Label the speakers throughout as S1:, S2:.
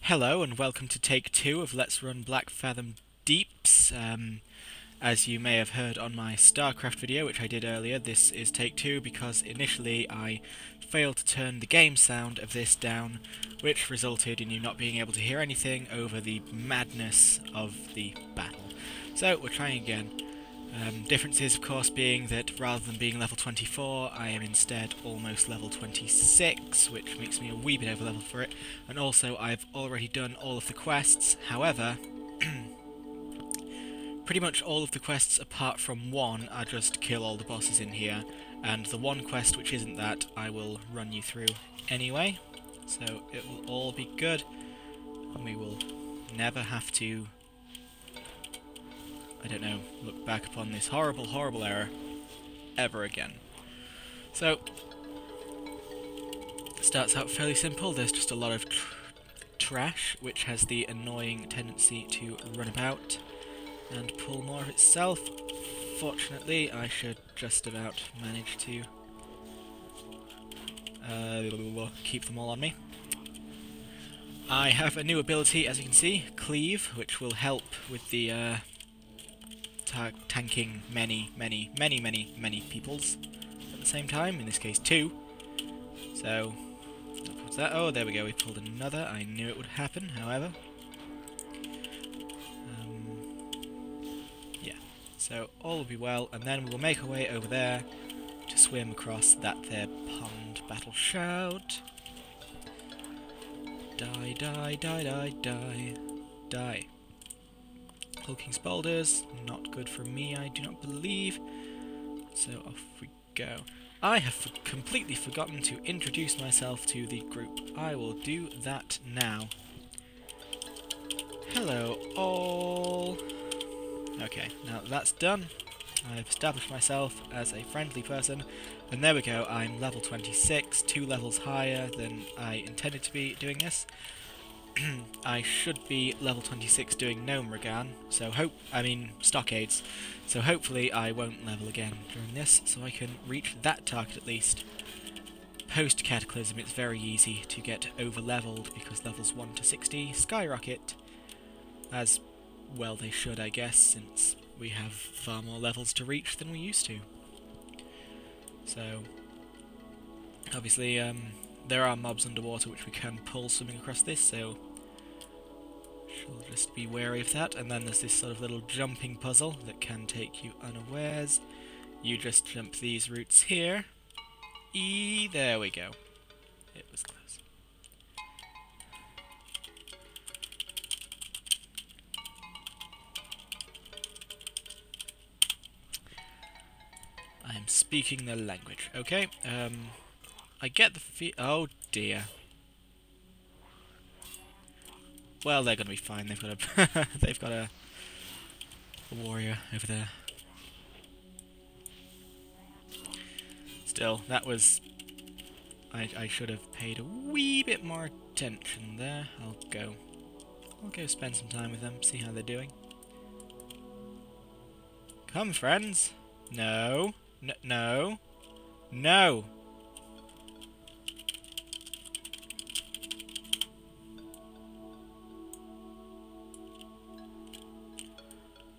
S1: Hello and welcome to take 2 of Let's Run Blackfathom Deeps. As you may have heard on my StarCraft video, which I did earlier, this is take 2 because initially I failed to turn the game sound of this down, which resulted in you not being able to hear anything over the madness of the battle. So we're trying again. Differences, of course, being that rather than being level 24, I am instead almost level 26, which makes me a wee bit over level for it. And also, I've already done all of the quests. However, pretty much all of the quests apart from one are just kill all the bosses in here. And the one quest which isn't that, I will run you through anyway. So it will all be good, and we will never have to, I don't know, look back upon this horrible, horrible error ever again. So, it starts out fairly simple. There's just a lot of trash, which has the annoying tendency to run about and pull more of itself. Fortunately, I should just about manage to keep them all on me. I have a new ability, as you can see, Cleave, which will help with the tanking many peoples at the same time, in this case 2. So, what's that? Oh, there we go, we pulled another. I knew it would happen, however. Yeah, so all will be well, and then we'll make our way over there to swim across that there pond. Battle shout. Die, die, die, die, die, die. Hulking Spaulders, not good for me, I do not believe. So off we go. I have completely forgotten to introduce myself to the group. I will do that now. Hello all. Okay, now that's done. I've established myself as a friendly person, and there we go, I'm level 26, 2 levels higher than I intended to be doing this. I should be level 26 doing Gnome Regan, so Stockades, so hopefully I won't level again during this, so I can reach that target at least. Post Cataclysm it's very easy to get over-leveled, because levels 1 to 60 skyrocket, as well they should I guess, since we have far more levels to reach than we used to. So, obviously there are mobs underwater which we can pull swimming across this, so she'll just be wary of that. And then there's this sort of little jumping puzzle that can take you unawares. You just jump these routes here. There we go. It was close. I am speaking the language. Okay, I get the oh dear. Well, they're gonna be fine. They've got a they've got a warrior over there. Still, that was I should have paid a wee bit more attention there. I'll go spend some time with them, see how they're doing. Come, friends. No. No. No.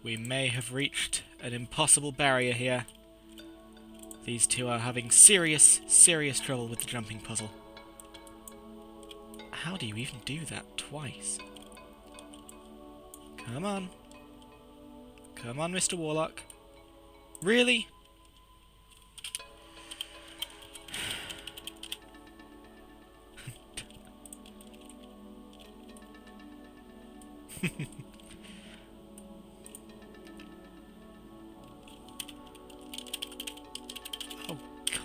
S1: We may have reached an impossible barrier here. These two are having serious trouble with the jumping puzzle. How do you even do that twice? Come on. Come on, Mr. Warlock. Really? Oh, God.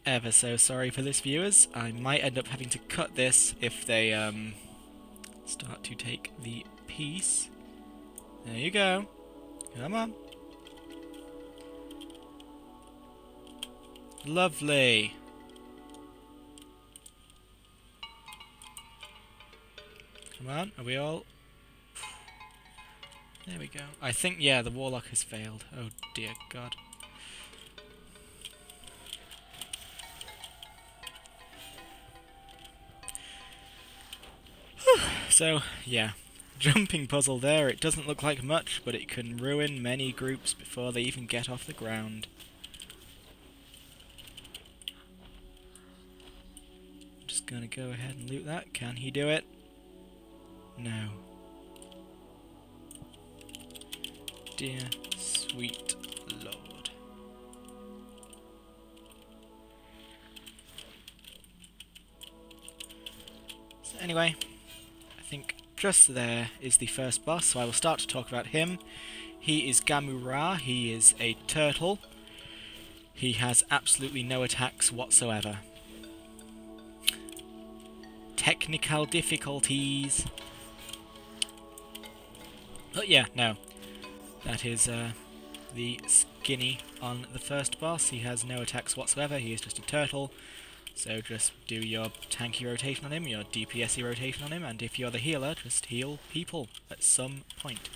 S1: Ever so sorry for this, viewers. I might end up having to cut this if they start to take the piece. There you go. Come on. Lovely. Come on, are we all... There we go. I think, yeah, the Warlock has failed. Oh dear God. So, yeah. Jumping puzzle there. It doesn't look like much, but it can ruin many groups before they even get off the ground. I'm just gonna go ahead and loot that. Can he do it? No. Dear sweet Lord. So anyway, I think just there is the first boss, so I will start to talk about him. He is Gamura, he is a turtle. He has absolutely no attacks whatsoever. Technical difficulties. But yeah, no. That is the skinny on the first boss. He has no attacks whatsoever, he is just a turtle. So just do your tanky rotation on him, your DPSy rotation on him, and if you're the healer, just heal people at some point.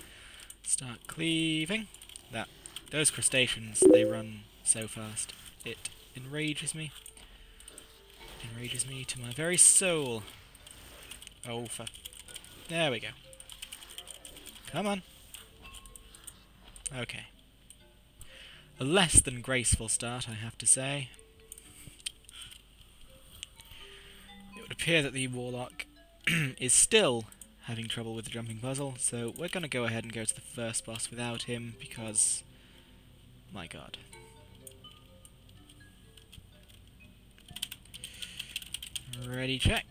S1: Start cleaving. Those crustaceans, they run so fast. It enrages me. Enrages me to my very soul. Oh, there we go. Come on. Okay. A less than graceful start, I have to say. It would appear that the Warlock is still having trouble with the jumping puzzle, so we're going to go ahead and go to the first boss without him, because... my god. Ready, check.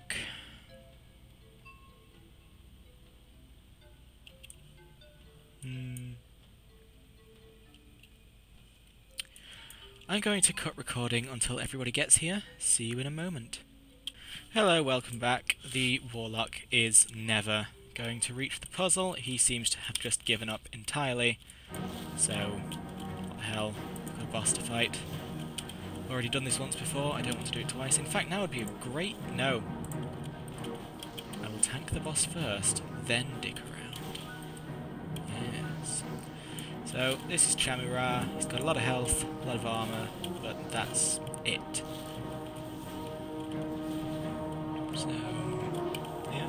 S1: I'm going to cut recording until everybody gets here. See you in a moment. Hello, welcome back. The Warlock is never going to reach the puzzle. He seems to have just given up entirely. So, what the hell? Got a boss to fight. Already done this once before, I don't want to do it twice. In fact, now would be a great... no. I will tank the boss first, then dig around. Yes. So, this is Chamura. He's got a lot of health, a lot of armour, but that's it. So, yeah.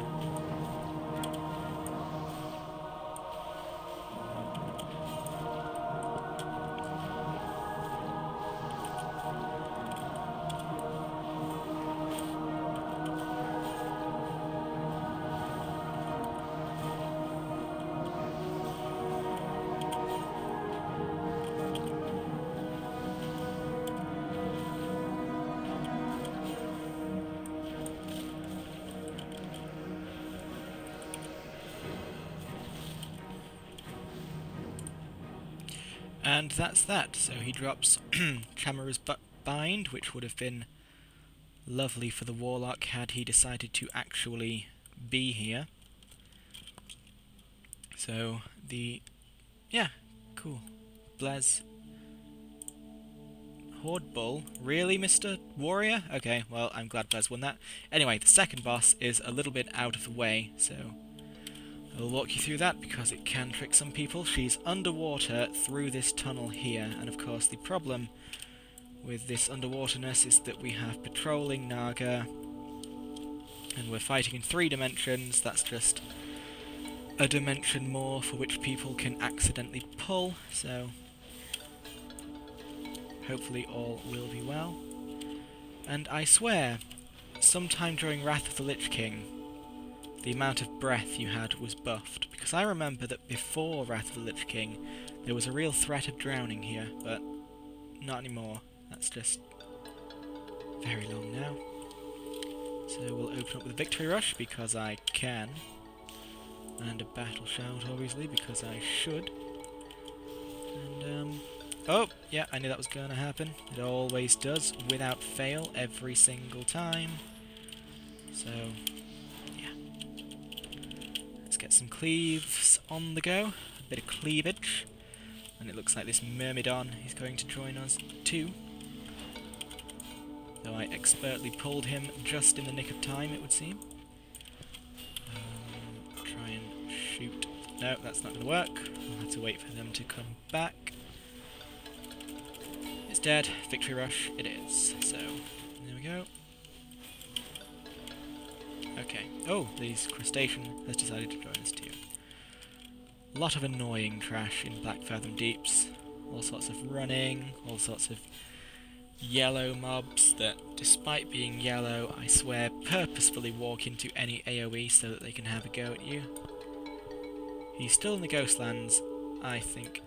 S1: And that's that. So he drops Chamura's bind, which would have been lovely for the Warlock had he decided to actually be here. So yeah, cool. Blaz. Horde Bull? Really, Mr. Warrior? Okay, well, I'm glad Blaz won that. Anyway, the second boss is a little bit out of the way, so I'll walk you through that because it can trick some people. She's underwater through this tunnel here, and of course the problem with this underwaterness is that we have patrolling Naga, and we're fighting in 3 dimensions. That's just a dimension more for which people can accidentally pull, so hopefully all will be well. And I swear, sometime during Wrath of the Lich King, the amount of breath you had was buffed, because I remember that before Wrath of the Lich King there was a real threat of drowning here, but not anymore. That's just very long now. So we'll open up with a Victory Rush because I can, and a Battle Shout obviously because I should. And oh, yeah, I knew that was going to happen. It always does, without fail, every single time. So get some cleaves on the go, a bit of cleavage, and it looks like this Myrmidon is going to join us too. Though I expertly pulled him just in the nick of time, it would seem. Try and shoot. No, that's not going to work. I'll have to wait for them to come back. It's dead. Victory Rush it is. So, there we go. Okay. Oh, this crustacean has decided to join us too. A lot of annoying trash in Blackfathom Deeps. All sorts of running, all sorts of yellow mobs that, despite being yellow, I swear purposefully walk into any AoE so that they can have a go at you. He's still in the Ghostlands, I think.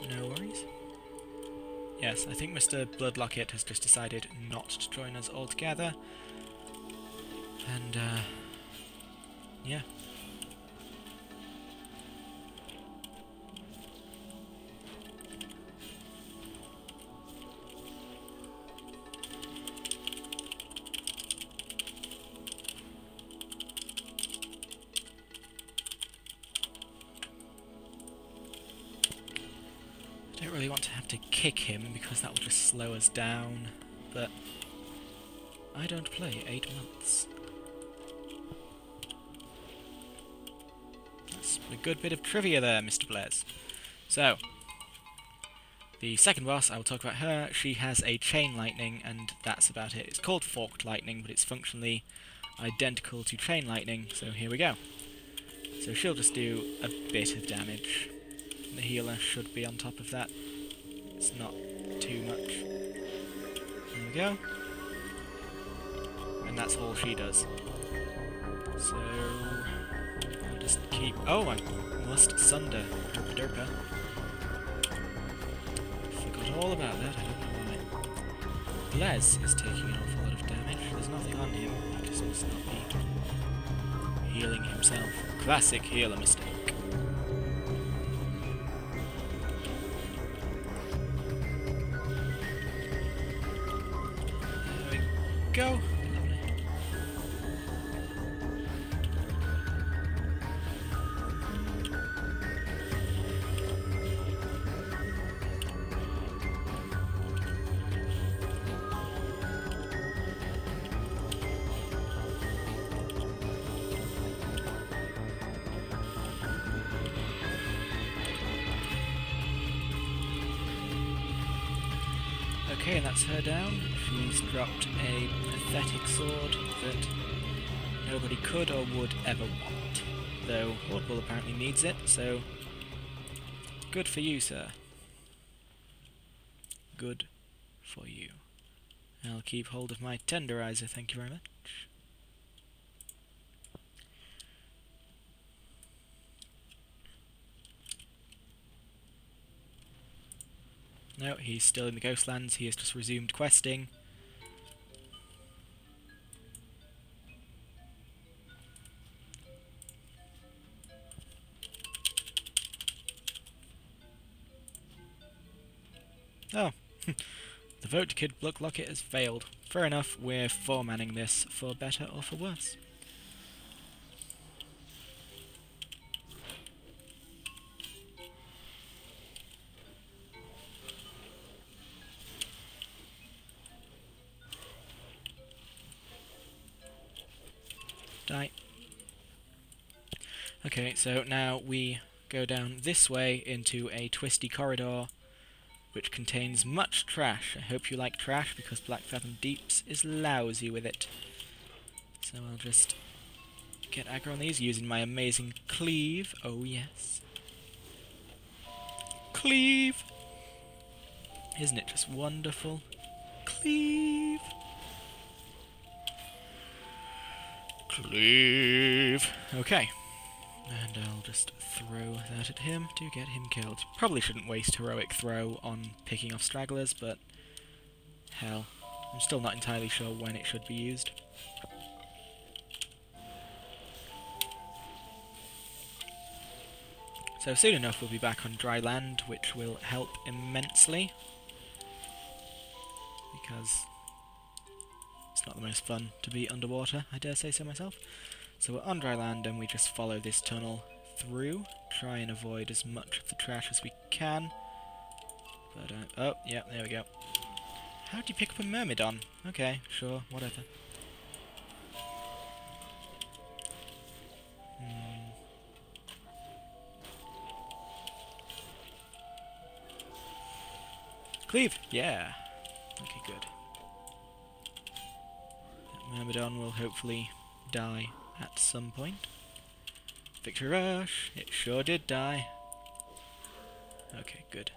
S1: No worries. Yes, I think Mr. Bloodlocket has just decided not to join us altogether. And, yeah. I don't really want to have to kick him because that will just slow us down, but I don't play 8 months. That's a good bit of trivia there, Mr. Blaze. So, the second boss, I will talk about her. She has a chain lightning, and that's about it. It's called forked lightning, but it's functionally identical to chain lightning, so here we go. So she'll just do a bit of damage. The healer should be on top of that. It's not too much. There we go. And that's all she does. So I'll just keep... Oh, I must sunder Herpa Derpa. Forgot all about that, I don't know why. Blaze is taking an awful lot of damage. There's nothing on him. He just must not be healing himself. Classic healer mistake. Go! Okay, that's her down. She's dropped a pathetic sword that nobody could or would ever want. Though Audible apparently needs it, so good for you, sir. Good for you. I'll keep hold of my tenderizer, thank you very much. No, he's still in the Ghostlands. He has just resumed questing. Oh, the vote to kill Bloodlocket has failed. Fair enough, we're four-manning this, for better or for worse. Die. Okay, so now we go down this way into a twisty corridor which contains much trash. I hope you like trash because Blackfathom Deeps is lousy with it. So I'll just get aggro on these using my amazing cleave. Oh yes. Cleave! Isn't it just wonderful? Cleave! Cleave! Okay. And I'll just throw that at him to get him killed. Probably shouldn't waste heroic throw on picking off stragglers, but hell, I'm still not entirely sure when it should be used. So soon enough we'll be back on dry land, which will help immensely. Because it's not the most fun to be underwater, I dare say so myself. So we're on dry land and we just follow this tunnel through, try and avoid as much of the trash as we can. But, oh, yeah, there we go. How do you pick up a Myrmidon? Okay, sure, whatever. Cleave! Yeah! Okay, good. Myrmidon will hopefully die at some point. Victory Rush! It sure did die. Okay, good.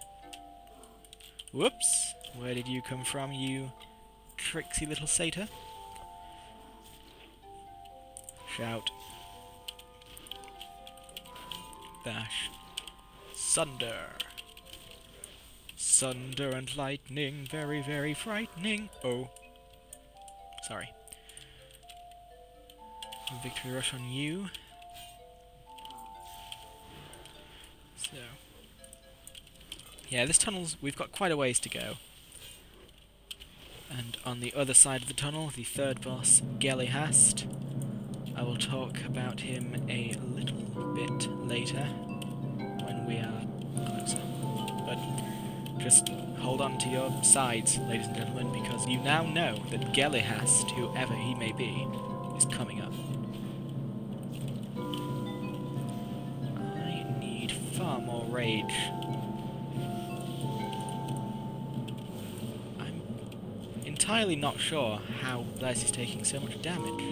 S1: Whoops! Where did you come from, you tricksy little satyr? Shout. Bash. Sunder! Thunder and lightning, very, very frightening. Oh. Sorry. Victory Rush on you. So. Yeah, this tunnel's... we've got quite a ways to go. And on the other side of the tunnel, the third boss, Gelihast. I will talk about him a little bit later, when we are closer. But just hold on to your sides, ladies and gentlemen, because you now know that Gelihast, whoever he may be, is coming up. I need far more rage. I'm entirely not sure how Blaise is taking so much damage.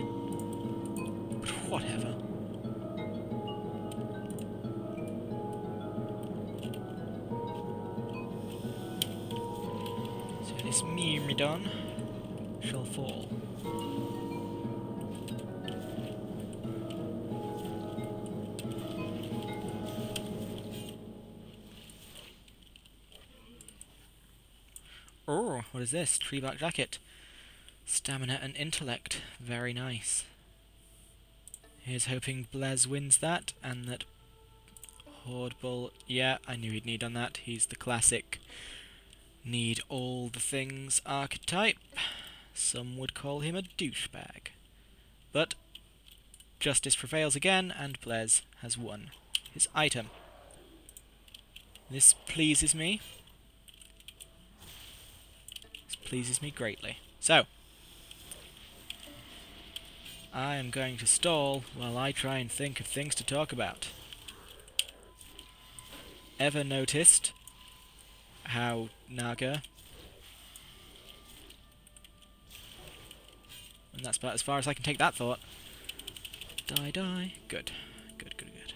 S1: But whatever. So this Myrmidon shall fall. Oh, what is this? Tree bark jacket. Stamina and intellect. Very nice. Here's hoping Blaise wins that, and that Hordbull... yeah, I knew he'd need on that. He's the classic need all the things archetype. Some would call him a douchebag. But justice prevails again, and Blaise has won his item. This pleases me. This pleases me greatly. So, I am going to stall while I try and think of things to talk about. Ever noticed how Naga... and that's about as far as I can take that thought. Die, die. Good. Good, good, good.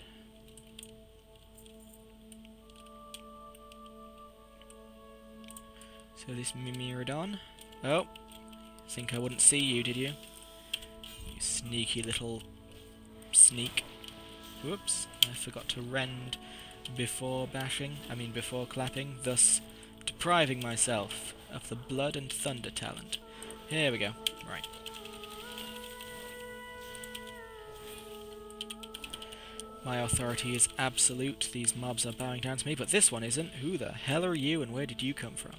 S1: So this Myrmidon... oh, think I wouldn't see you, did you? You sneaky little sneak. Whoops, I forgot to rend before bashing, before clapping, thus depriving myself of the blood and thunder talent. Here we go. Right. My authority is absolute, these mobs are bowing down to me, but this one isn't. Who the hell are you and where did you come from?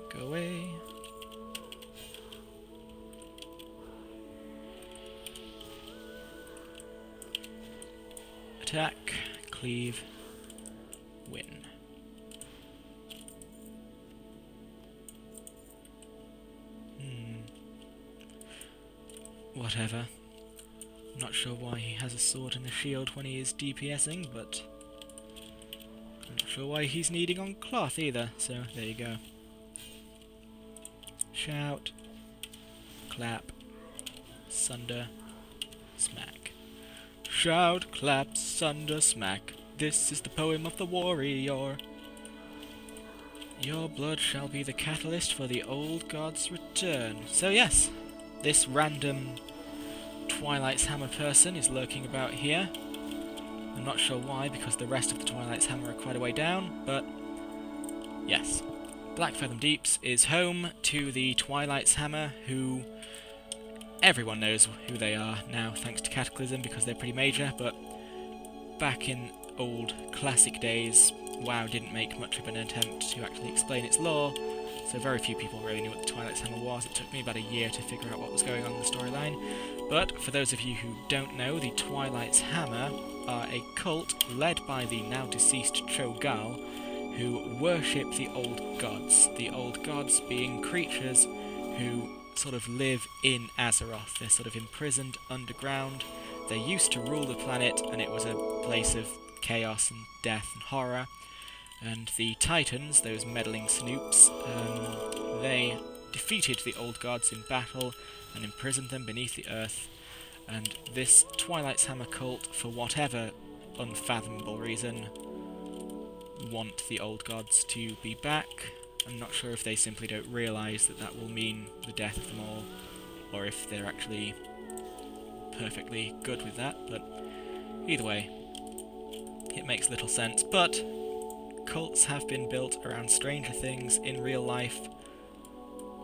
S1: Go away. Attack, cleave, win. Whatever. I'm not sure why he has a sword and a shield when he is DPSing, but I'm not sure why he's needing on cloth either, so there you go. Shout, clap, sunder, smack. Shout, clap, sunder, smack. This is the poem of the warrior. Your blood shall be the catalyst for the old god's return. So yes, this random Twilight's Hammer person is lurking about here. I'm not sure why, because the rest of the Twilight's Hammer are quite a way down, but yes. Blackfathom Deeps is home to the Twilight's Hammer, who everyone knows who they are now, thanks to Cataclysm, because they're pretty major, but back in old classic days, WoW didn't make much of an attempt to actually explain its lore, so very few people really knew what the Twilight's Hammer was. It took me about a year to figure out what was going on in the storyline. But for those of you who don't know, the Twilight's Hammer are a cult led by the now deceased Cho'Gall, who worship the old gods being creatures who sort of live in Azeroth. They're sort of imprisoned underground. They used to rule the planet, and it was a place of chaos and death and horror. And the Titans, those meddling snoops, they defeated the old gods in battle and imprisoned them beneath the earth. And this Twilight's Hammer cult, for whatever unfathomable reason, want the old gods to be back. I'm not sure if they simply don't realise that that will mean the death of them all, or if they're actually perfectly good with that, but either way, it makes little sense. But cults have been built around stranger things in real life,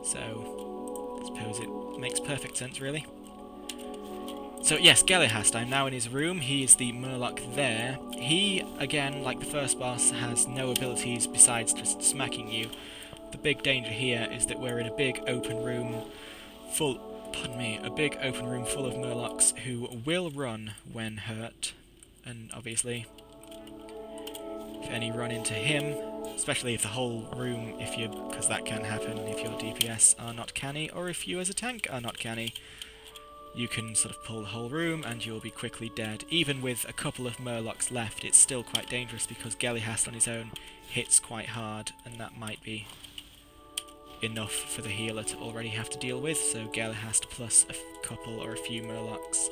S1: so I suppose it makes perfect sense, really. So yes, Gelihast, I'm now in his room. He is the Murloc there. He, again, like the first boss, has no abilities besides just smacking you. The big danger here is that we're in a big open room full... Pardon me, a big open room full of Murlocs who will run when hurt, and obviously, if any run into him, especially if the whole room, because that can happen if your DPS are not canny, or if you as a tank are not canny, you can sort of pull the whole room and you'll be quickly dead. Even with a couple of Murlocs left, it's still quite dangerous because Gelihast on his own hits quite hard, and that might be enough for the healer to already have to deal with, so Gelihast plus a couple or a few Murlocs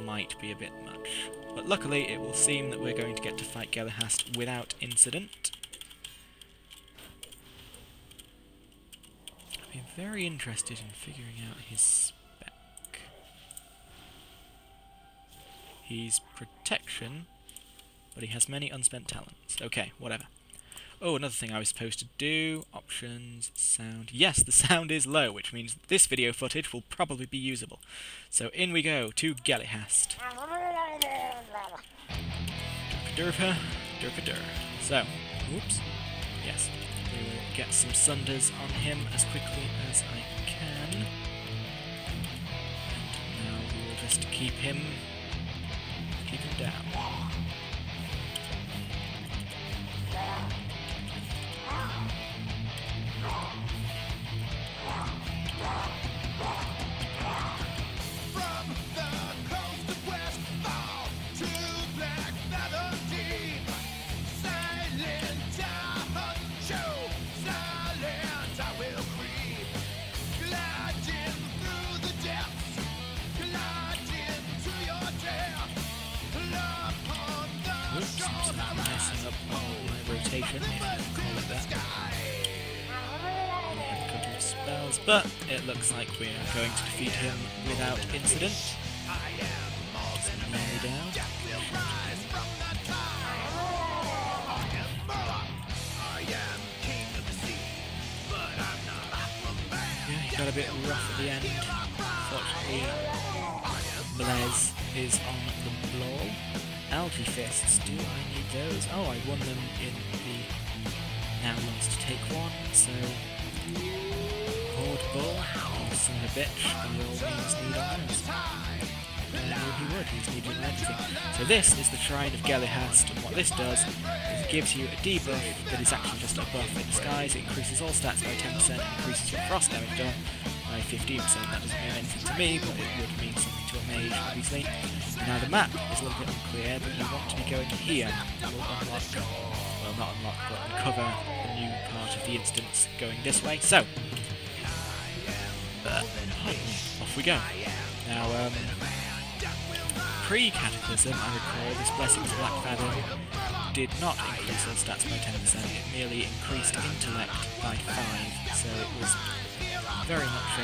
S1: might be a bit much. But luckily it will seem that we're going to get to fight Gelihast without incident. I'd be very interested in figuring out his spec. He's protection, but he has many unspent talents. Okay, whatever. Oh, another thing I was supposed to do. Options, sound. Yes, the sound is low, which means this video footage will probably be usable. So in we go to Gelihast. Derpa, derpa der. So, oops. Yes, we will get some sunders on him as quickly as I can. And now we will just keep him down.
S2: From the coast of West Fall to Blackfathom deep, silent I hunt show, silent I will creep, gliding through the depths, gliding to your death, upon the
S1: Oops, I'm sort of messing up my rotation, if I can call it that. Spells, but it looks like we are going to defeat him without incident. Just lay down. Yeah, he got a bit rough at the end. Fortunately, Blaze is on the blow. Algae Fists, do I need those? Oh, I won them in the now lost take one, so... Horde Bull, oh, son of a bitch, by all means need on those. He would, he's needed on everything. So this is the Shrine of Gelihast, and what this does is it gives you a debuff that is actually just a buff in disguise. It increases all stats by 10% and increases your frost damage done by 15%. That doesn't mean anything to me, but it would mean something to a mage, obviously. Now the map is a little bit unclear, but you want to be going here. You will unlock, well not unlock, but uncover a new part of the instance going this way. So, off we go. Now, pre-Cataclysm, I recall, this Blessing of Blackfathom did not increase all stats by 10%, it merely increased intellect by 5, so it was very much a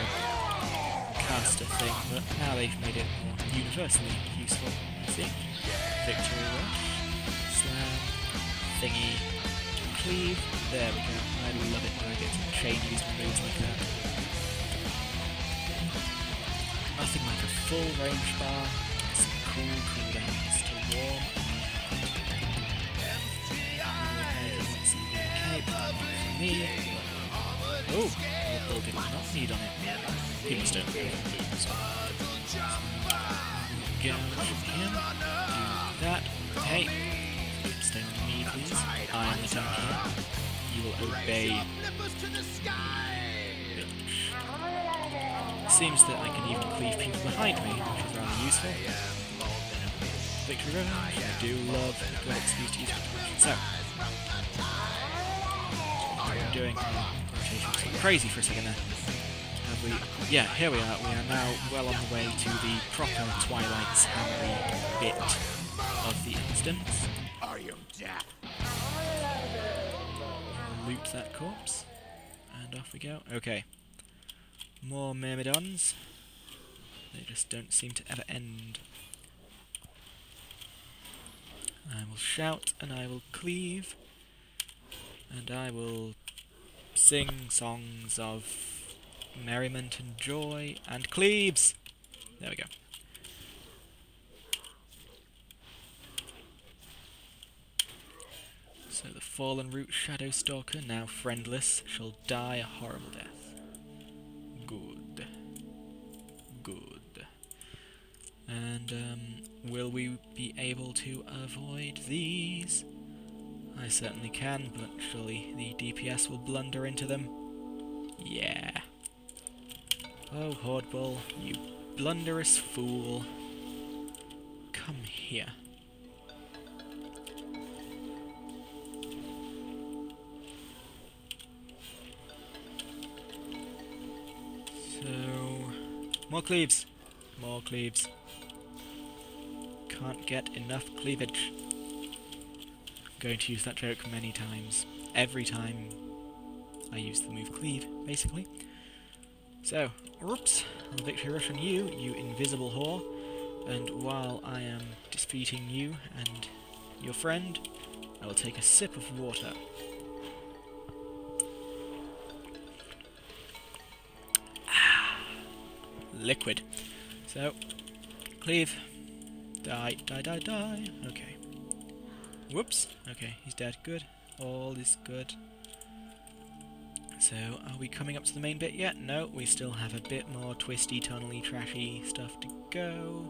S1: caster thing, but now they've made it more universally useful, I think. Victory Rush, Slam, Thingy, Cleave, there we go. I love it when I get to chain use my moves like that. Nothing like a full range bar, some cool cooldowns to warm for me. Oh, Bull did not need on it. He must have boots. Go from him, do that. Hey, stay on me please. I am the tank here. You will obey. It seems that I can even cleave people behind me, which is rather useful. Victory Rush, I do love a good excuse to use Victory Rush. So, doing? Rotation's gone crazy for a second there. Have we? Yeah, here we are. We are now well on the way to the proper Twilight's Hammery bit of the instance.
S2: Are you deaf?
S1: Loot that corpse. And off we go. Okay. More myrmidons. They just don't seem to ever end. I will shout and I will cleave. And I will sing songs of merriment and joy and cleaves. There we go. So the fallen root shadow stalker, now friendless, shall die a horrible death. Good. Good. And will we be able to avoid these? I certainly can, but surely the DPS will blunder into them. Yeah. Oh, Hordbull, you blunderous fool. Come here. So, more cleaves. More cleaves. Can't get enough cleavage. I'm going to use that joke many times. Every time I use the move cleave, basically. So, whoops, on the victory rush on you, you invisible whore. And while I am defeating you and your friend, I will take a sip of water. Liquid. So, cleave. Die, die, die, die. Okay. Whoops. Okay, he's dead. Good. All is good. So, are we coming up to the main bit yet? No, we still have a bit more twisty, tunnely, trashy stuff to go.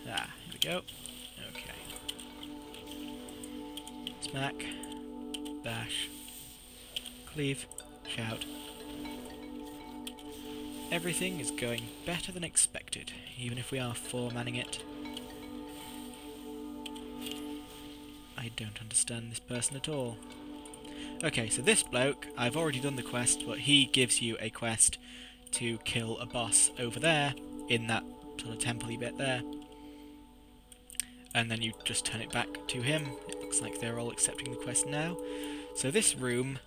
S1: Ah, here we go. Okay. Smack. Bash. Cleave. Shout. Everything is going better than expected, even if we are four-manning it. I don't understand this person at all. Okay, so this bloke, I've already done the quest, but he gives you a quest to kill a boss over there, in that sort of temple-y bit there. And then you just turn it back to him. It looks like they're all accepting the quest now. So this room,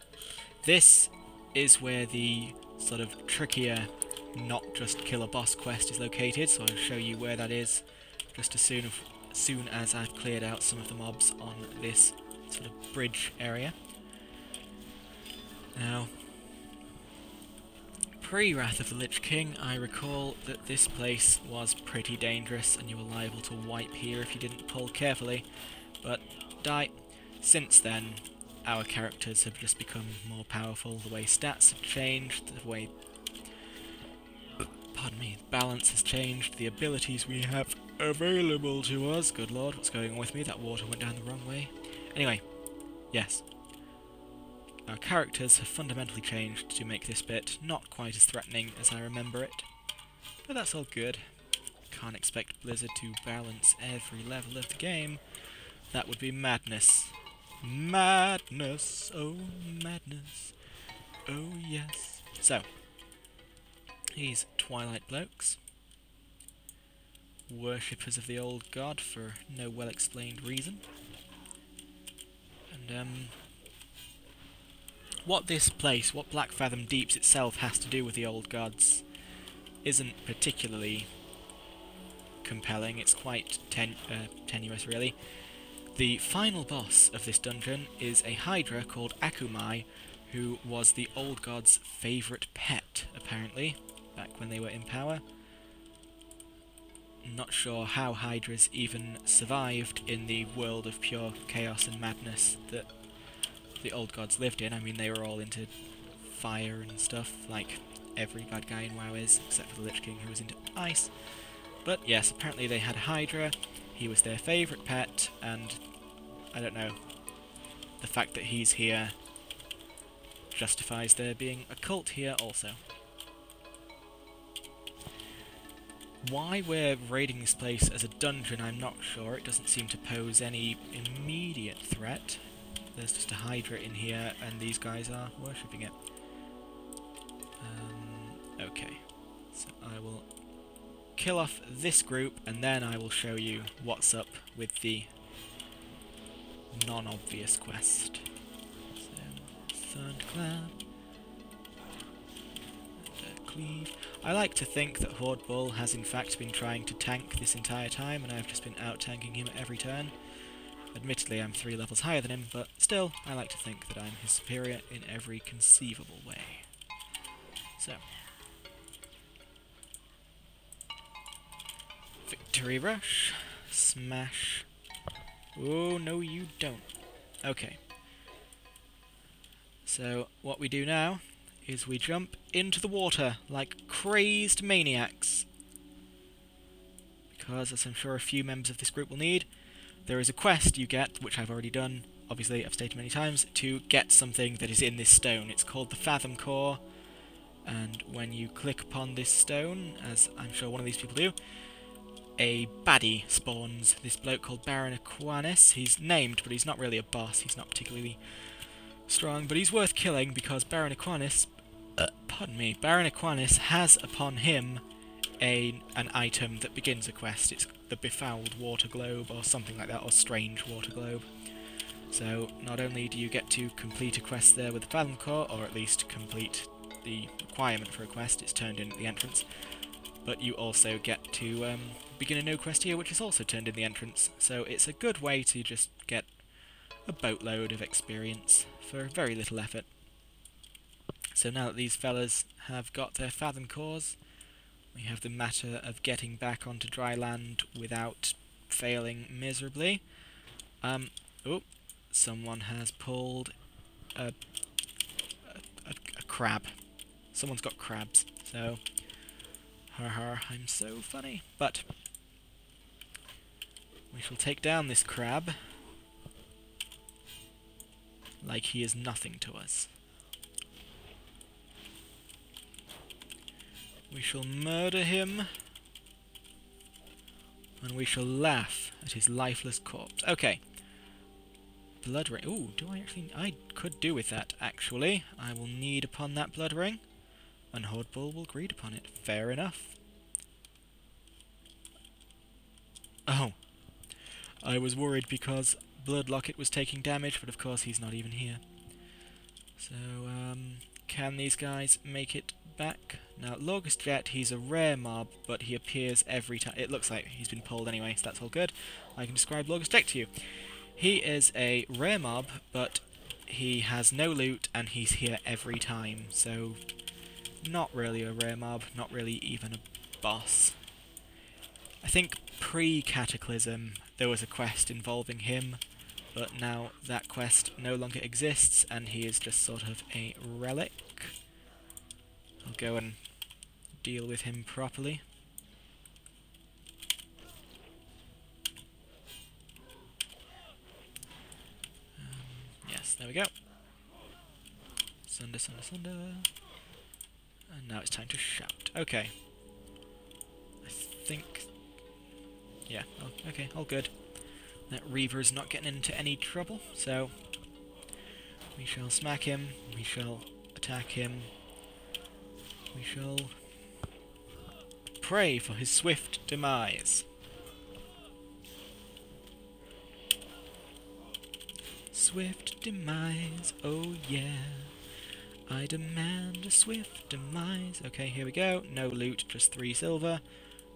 S1: this is where the sort of trickier, not just kill a boss quest is located, so I'll show you where that is just as soon as I've cleared out some of the mobs on this sort of bridge area. Now, pre-Wrath of the Lich King, I recall that this place was pretty dangerous and you were liable to wipe here if you didn't pull carefully, but since then our characters have just become more powerful, the way stats have changed, the way balance has changed, the abilities we have available to us. Good lord, what's going on with me? That water went down the wrong way. Anyway, yes. Our characters have fundamentally changed to make this bit not quite as threatening as I remember it. But that's all good. Can't expect Blizzard to balance every level of the game. That would be madness. Madness, oh madness, oh yes. So, these Twilight blokes, worshippers of the old god for no well-explained reason. And what this place, what Blackfathom Deeps itself has to do with the old gods isn't particularly compelling. It's quite tenuous, really. The final boss of this dungeon is a Hydra called Akumai, who was the old god's favourite pet, apparently, back when they were in power. Not sure how Hydras even survived in the world of pure chaos and madness that the old gods lived in. I mean, they were all into fire and stuff, like every bad guy in WoW is, except for the Lich King, who was into ice. But yes, apparently they had a Hydra, he was their favourite pet, and I don't know, the fact that he's here justifies there being a cult here also. Why we're raiding this place as a dungeon, I'm not sure. It doesn't seem to pose any immediate threat. there's just a Hydra in here, and these guys are worshipping it. Okay, so I will kill off this group, and then I will show you what's up with the non-obvious quest. So, Thunderclap, Cleave. I like to think that Horde Bull has in fact been trying to tank this entire time, and I've just been out-tanking him at every turn. Admittedly, I'm 3 levels higher than him, but still, I like to think that I'm his superior in every conceivable way. So, Victory Rush, smash. Oh, no you don't. Okay. So, what we do now is we jump into the water like crazed maniacs. Because, as I'm sure a few members of this group will need, there is a quest you get, which I've already done, obviously I've stated many times, to get something that is in this stone. It's called the Fathom Core, and when you click upon this stone, as I'm sure one of these people do, a baddie spawns, this bloke called Baron Aquanis. He's named, but he's not really a boss, he's not particularly strong, but he's worth killing because Baron Aquanis, Baron Aquanis has upon him an item that begins a quest. It's the Befouled Water Globe, or something like that, or Strange Water Globe. So, not only do you get to complete a quest there with the Fathom Core, or at least complete the requirement for a quest, it's turned in at the entrance, but you also get to begin a new quest here, which is also turned in the entrance. So it's a good way to just get a boatload of experience for very little effort. So now that these fellas have got their Fathom Cores, we have the matter of getting back onto dry land without failing miserably. Oh, someone has pulled a crab. Someone's got crabs, so haha, I'm so funny. But we shall take down this crab like he is nothing to us. We shall murder him, and we shall laugh at his lifeless corpse. Okay. Blood ring. Ooh, do I actually... I could do with that, actually. I will need upon that blood ring, and Horde Bull will greed upon it. Fair enough. Oh. I was worried because Blood Locket was taking damage, but of course he's not even here. So, can these guys make it back? Now, Locust Jet, he's a rare mob, but he appears every time. It looks like he's been pulled anyway, so that's all good. I can describe Locust Jet to you. He is a rare mob, but he has no loot, and he's here every time, so not really a rare mob, not really even a boss. I think pre-Cataclysm there was a quest involving him, but now that quest no longer exists, and he is just sort of a relic. I'll go and deal with him properly. Yes, there we go. Sunder, sunder, sunder. And now it's time to shout. Okay. I think... yeah, oh, okay, all good. That Reaver's not getting into any trouble, so... we shall smack him, we shall attack him, we shall pray for his swift demise. Swift demise, oh yeah. I demand a swift demise. Okay, here we go. No loot, just 3 silver,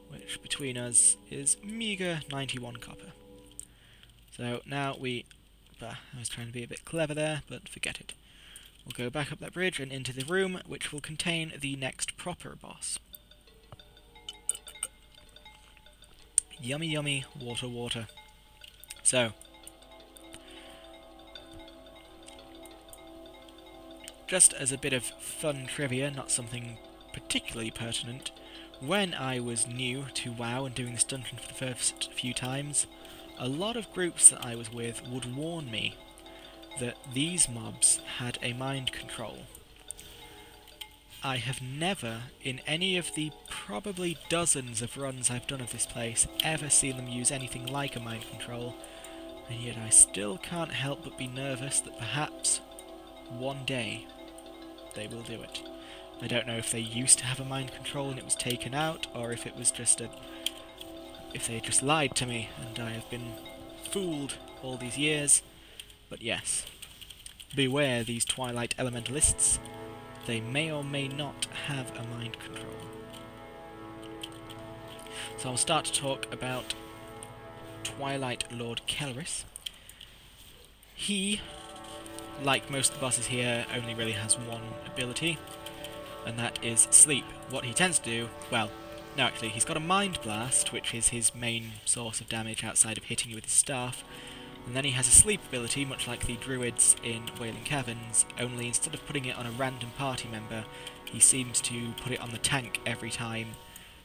S1: which between us is meager 91 copper. So now we... I was trying to be a bit clever there, but forget it. We'll go back up that bridge and into the room, which will contain the next proper boss. Yummy, yummy, water, water. So, just as a bit of fun trivia, not something particularly pertinent, when I was new to WoW and doing this dungeon for the first few times, a lot of groups that I was with would warn me that these mobs had a mind control. I have never, in any of the probably dozens of runs I've done of this place, ever seen them use anything like a mind control, And yet I still can't help but be nervous that perhaps one day they will do it. I don't know if they used to have a mind control and it was taken out, or if it was just if they just lied to me and I have been fooled all these years. But yes, beware these Twilight Elementalists. They may or may not have a mind control. So I'll start to talk about Twilight Lord Kelris. He, like most of the bosses here, only really has one ability, and that is sleep. What he tends to do, well, no actually, he's got a Mind Blast, which is his main source of damage outside of hitting you with his staff, and then he has a sleep ability, much like the druids in Wailing Caverns, only instead of putting it on a random party member, he seems to put it on the tank every time,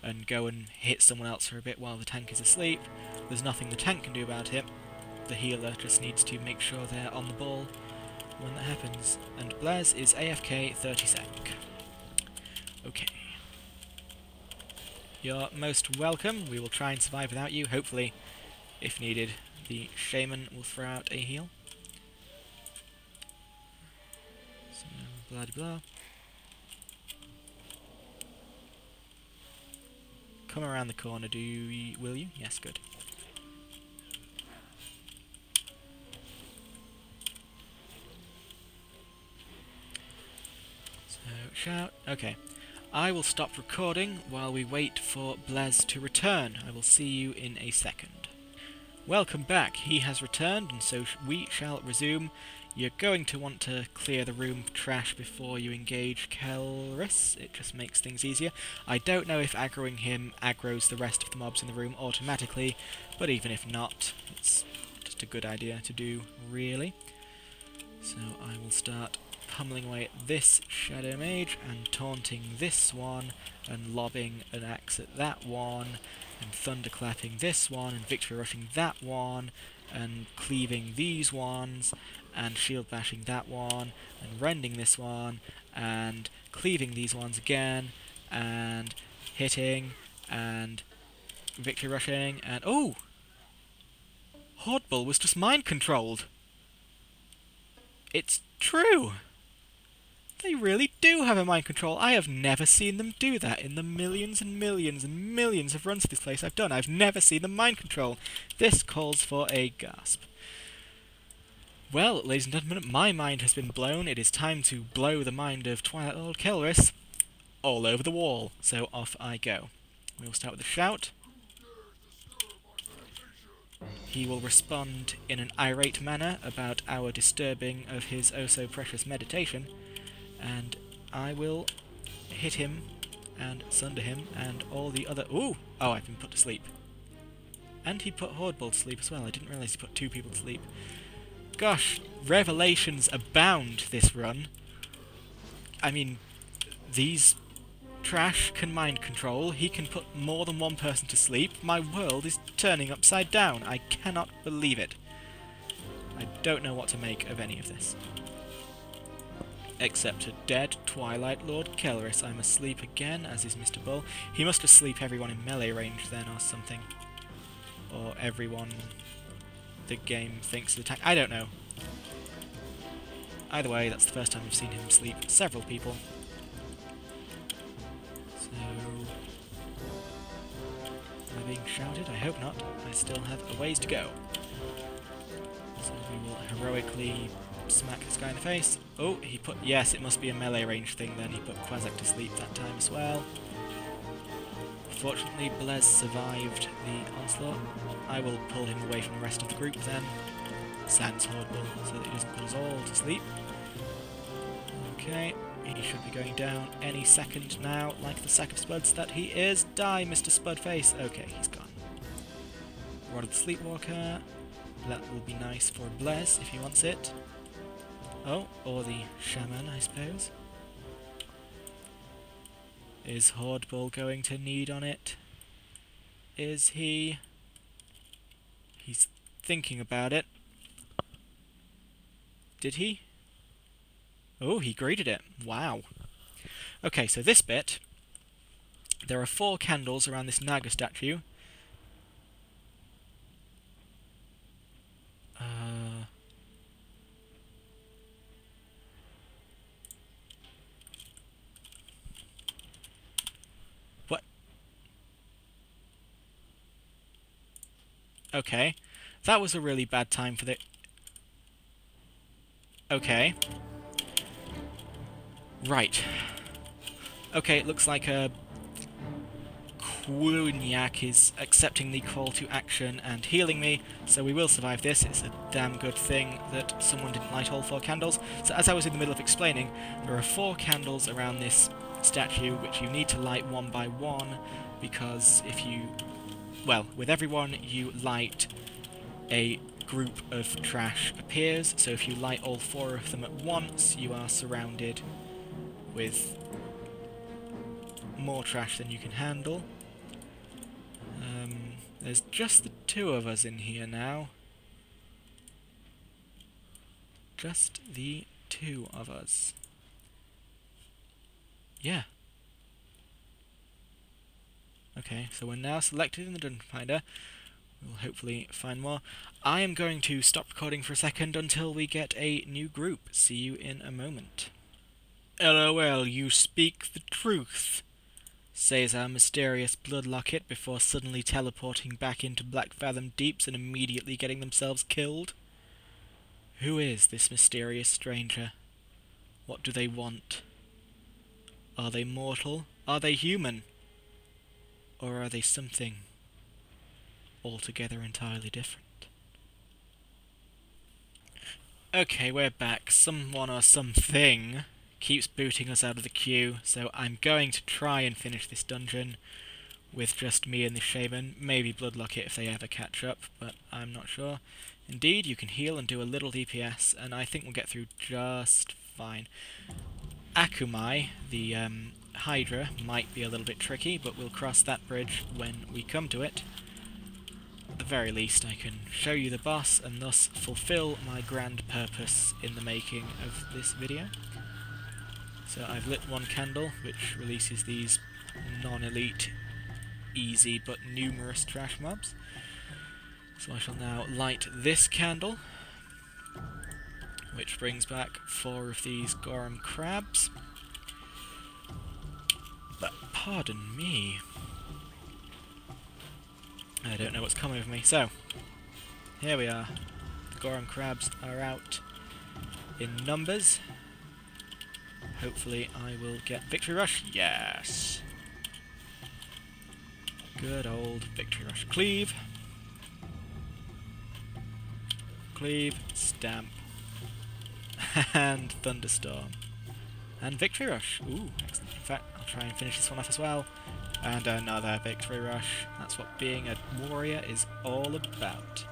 S1: and go and hit someone else for a bit while the tank is asleep. There's nothing the tank can do about it. The healer just needs to make sure they're on the ball when that happens. And Blaise is AFK 30 sec. Okay. You're most welcome. We will try and survive without you. Hopefully, if needed, the shaman will throw out a heal. So, blah de blah. Come around the corner, will you? Yes, good. So, shout. Okay. I will stop recording while we wait for Blaise to return. I will see you in a second. Welcome back. He has returned, and so we shall resume. You're going to want to clear the room of trash before you engage Kelris. It just makes things easier. I don't know if aggroing him aggroes the rest of the mobs in the room automatically, but even if not, it's just a good idea to do, really. So I will start pummeling away at this Shadow Mage, and taunting this one, and lobbing an axe at that one, and thunderclapping this one, and victory rushing that one, and cleaving these ones, and shield bashing that one, and rending this one, and cleaving these ones again, and hitting, and victory rushing, and oh! Hordbull was just mind controlled! It's true! They really do have a mind control. I have never seen them do that in the millions and millions and millions of runs of this place I've done. I've never seen them mind control. This calls for a gasp. Well, ladies and gentlemen, my mind has been blown. It is time to blow the mind of Twilight Lord Kelris all over the wall. So off I go. We will start with a shout. He will respond in an irate manner about our disturbing of his oh-so-precious meditation, and I will hit him and sunder him and all the other... Ooh! Oh, I've been put to sleep. And he put Hordbull to sleep as well. I didn't realise he put two people to sleep. Gosh, revelations abound this run. I mean, these trash can mind control. He can put more than one person to sleep. My world is turning upside down. I cannot believe it. I don't know what to make of any of this. Except a dead Twilight Lord Kelris. I'm asleep again, as is Mr. Bull. He must asleep everyone in melee range then, or something. Or everyone the game thinks of the tank. I don't know. Either way, that's the first time we've seen him sleep several people. So... am I being shouted? I hope not. I still have a ways to go. So we will heroically smack this guy in the face. Oh, he put... yes, it must be a melee range thing then. He put Quazak to sleep that time as well. Fortunately, Blaise survived the onslaught. I will pull him away from the rest of the group then. Sans Hordbull, so that he doesn't put us all to sleep. Okay, he should be going down any second now, like the sack of spuds that he is. Die, Mr. Spudface! Okay, he's gone. Rod of the Sleepwalker. That will be nice for Blaise if he wants it. Oh, or the Shaman, I suppose. Is Hordbull going to need on it? Is he? He's thinking about it. Did he? Oh, he greeted it. Wow. Okay, so this bit, there are 4 candles around this Naga statue. Okay. That was a really bad time for the... Okay. Right. Okay, it looks like Quuniac is accepting the call to action and healing me, so we will survive this. It's a damn good thing that someone didn't light all 4 candles. So as I was in the middle of explaining, there are 4 candles around this statue which you need to light one by one, because if you... well, with everyone you light, a group of trash appears, so if you light all 4 of them at once, you are surrounded with more trash than you can handle. There's just the 2 of us in here now. Just the 2 of us. Yeah. Okay, so we're now selected in the Dungeon Finder. We'll hopefully find more. I am going to stop recording for a second until we get a new group. See you in a moment. LOL, you speak the truth, says our mysterious bloodlocket before suddenly teleporting back into Blackfathom deeps and immediately getting themselves killed. Who is this mysterious stranger? What do they want? Are they mortal? Are they human? Or are they something altogether entirely different? Okay, we're back. Someone or something keeps booting us out of the queue, so I'm going to try and finish this dungeon with just me and the shaman. Maybe Bloodlocket if they ever catch up, but I'm not sure. Indeed, you can heal and do a little DPS, and I think we'll get through just fine. Akumai, the Hydra, might be a little bit tricky, but we'll cross that bridge when we come to it. At the very least, I can show you the boss and thus fulfill my grand purpose in the making of this video. So I've lit 1 candle, which releases these non-elite, easy but numerous trash mobs. So I shall now light this candle, which brings back 4 of these Gorum crabs. But pardon me, I don't know what's coming with me. So, here we are. The Gorum crabs are out in numbers. Hopefully I will get Victory Rush. Yes! Good old Victory Rush. Cleave. Cleave. Stamp. And Thunderstorm. And Victory Rush. Ooh, excellent. In fact, I'll try and finish this one off as well. And another Victory Rush. That's what being a warrior is all about.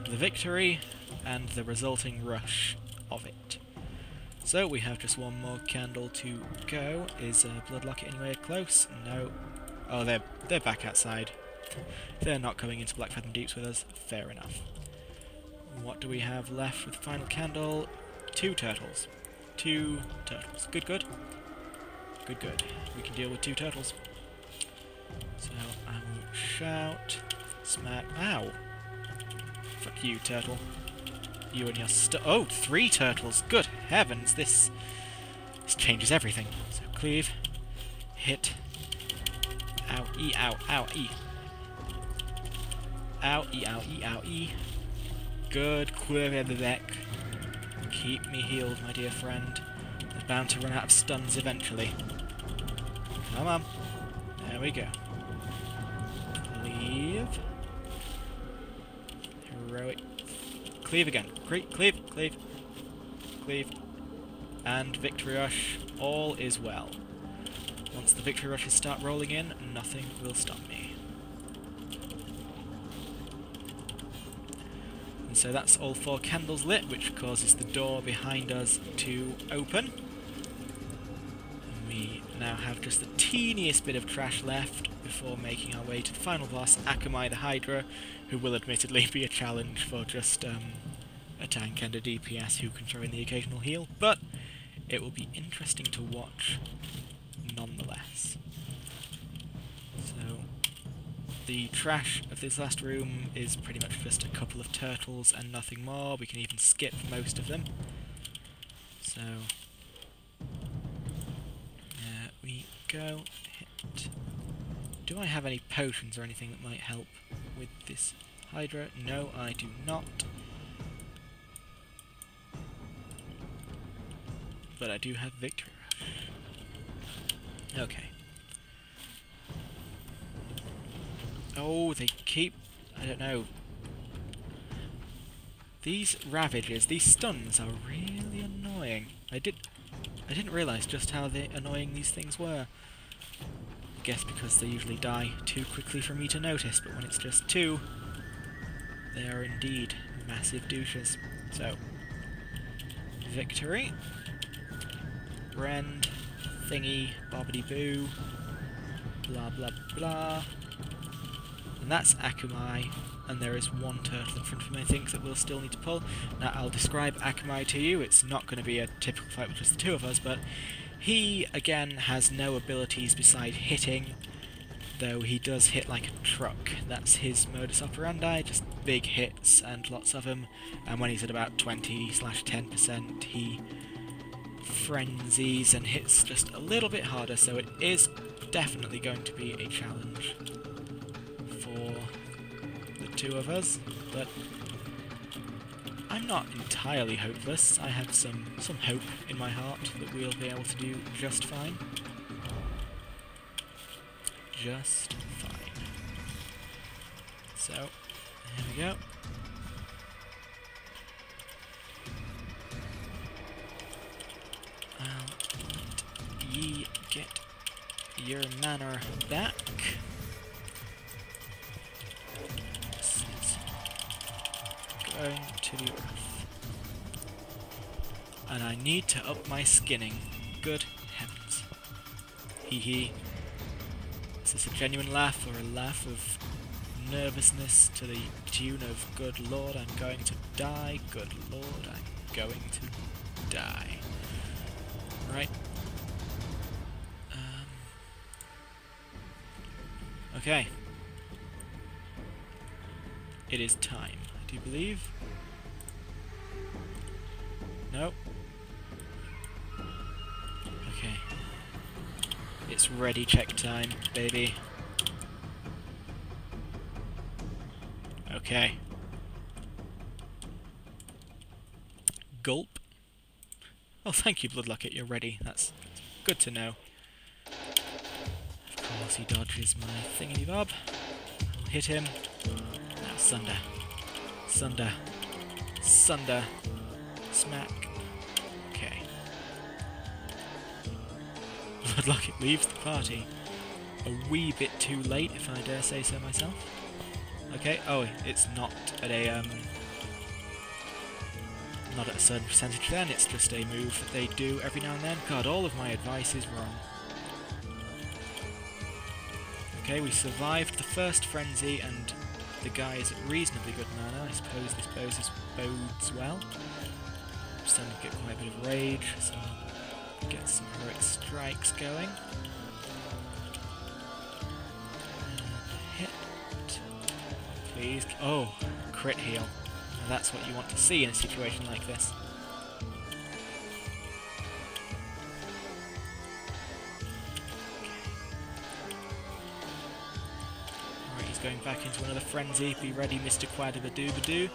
S1: The victory and the resulting rush of it. So we have just 1 more candle to go. Is Bloodlocket anywhere close? No. Oh, they're back outside. They're not coming into Blackfathom Deeps with us. Fair enough. What do we have left with the final candle? 2 turtles. 2 turtles. Good, good. Good, good. We can deal with 2 turtles. So I will shout, smack. Ow! Fuck you, turtle. You and your oh, 3 turtles! Good heavens, this changes everything. So cleave, hit, ow, e, ow, ow, e. Ow, e, ow, e, ow, e. Good, quiver the deck. Keep me healed, my dear friend. They're bound to run out of stuns eventually. Come on. There we go. Cleave. Heroic. Cleave again. Cleave, cleave, cleave. And Victory Rush. All is well. Once the Victory Rushes start rolling in, nothing will stop me. And so that's all 4 candles lit, which causes the door behind us to open. And we now have just the teeniest bit of trash left before making our way to the final boss, Akamai the Hydra, who will admittedly be a challenge for just a tank and a DPS who can throw in the occasional heal, but it will be interesting to watch nonetheless. So the trash of this last room is pretty much just a couple of turtles and nothing more. We can even skip most of them. So there we go. Hit. Do I have any potions or anything that might help with this Hydra? No, I do not. But I do have Victory Rush. Okay. Oh, they keep... I don't know. These ravages, these stuns are really annoying. I didn't realise just how annoying these things were. I guess because they usually die too quickly for me to notice, but when it's just two, they are indeed massive douches. So, victory. Rend, thingy, bobbity boo, blah blah blah. And that's Akamai, and there is one turtle in front of me, I think, that we'll still need to pull. Now, I'll describe Akamai to you. It's not going to be a typical fight with just the two of us, but he, again, has no abilities beside hitting, though he does hit like a truck. That's his modus operandi, just big hits and lots of them, and when he's at about 20/10%, he frenzies and hits just a little bit harder, so it is definitely going to be a challenge for the two of us, but I'm not entirely hopeless. I have some hope in my heart that we'll be able to do just fine. Just fine. So, here we go. I'll let ye get your manor back. This is going to the earth. And I need to up my skinning. Good heavens. Hee hee. Is this a genuine laugh or a laugh of nervousness to the tune of good lord, I'm going to die, good lord, I'm going to die. Right. Okay. It is time, I do believe. No. Okay. It's ready check time, baby. Okay. Gulp. Oh, thank you, Bloodlocket, you're ready. That's good to know. Of course, he dodges my thingy-bob. I'll hit him. Now, Sunder. Sunder. Sunder. Smack. Okay. Bloodlocket leaves the party. A wee bit too late, if I dare say so myself. Okay, oh, it's not at a, not at a certain percentage then, it's just a move that they do every now and then. God, all of my advice is wrong. Okay, we survived the first frenzy, and the guy is at reasonably good mana. I suppose this bodes well. I'm starting to get quite a bit of rage, so I'll get some heroic strikes going. Hit. Please. Oh, crit heal. Now that's what you want to see in a situation like this. Alright, he's going back into another frenzy. Be ready, Mr. Quadabadoo-badoo.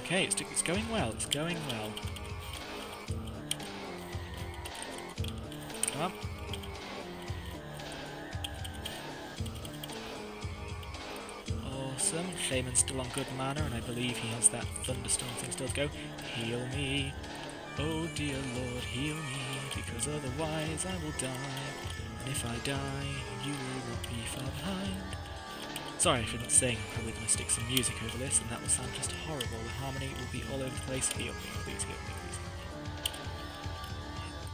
S1: Okay, it's going well, it's going well. Come on. Awesome. Shaman's still on good mana, and I believe he has that thunderstorm thing still to go. Heal me. Oh dear Lord, heal me, because otherwise I will die. And if I die, you will be far behind. Sorry, I shouldn't sing. I'm probably going to stick some music over this, and that will sound just horrible. The harmony will be all over the place. Heal me, please heal me, please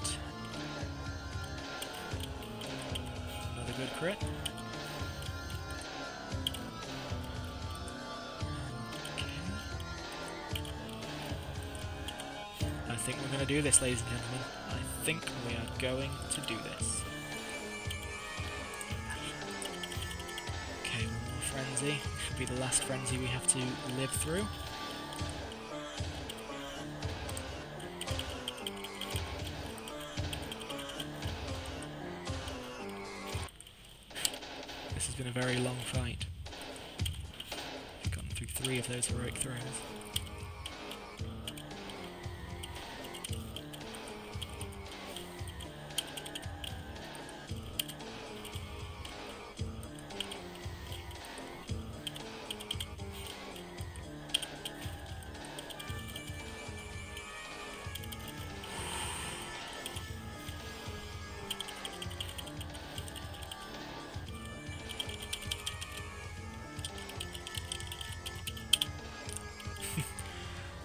S1: heal me. Another good crit. I think we're going to do this, ladies and gentlemen. I think we are going to do this. Okay, one more frenzy. Should be the last frenzy we have to live through. This has been a very long fight. I've gotten through 3 of those heroic throws.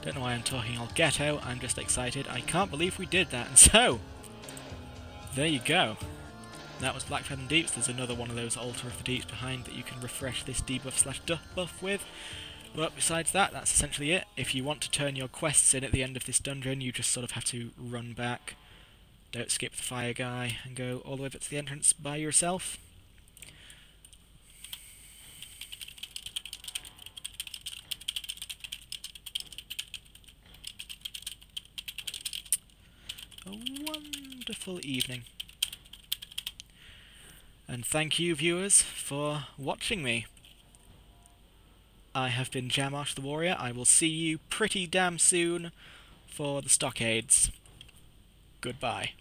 S1: Don't know why I'm talking all ghetto, I'm just excited. I can't believe we did that, and so, there you go. That was Blackfathom Deeps. There's another one of those Altar of the Deeps behind that you can refresh this debuff/buff with. But besides that, that's essentially it. If you want to turn your quests in at the end of this dungeon, you just sort of have to run back. Don't skip the fire guy and go all the way up to the entrance by yourself. A wonderful evening. And thank you, viewers, for watching me. I have been Jammosh the Warrior. I will see you pretty damn soon for the Stockades. Goodbye.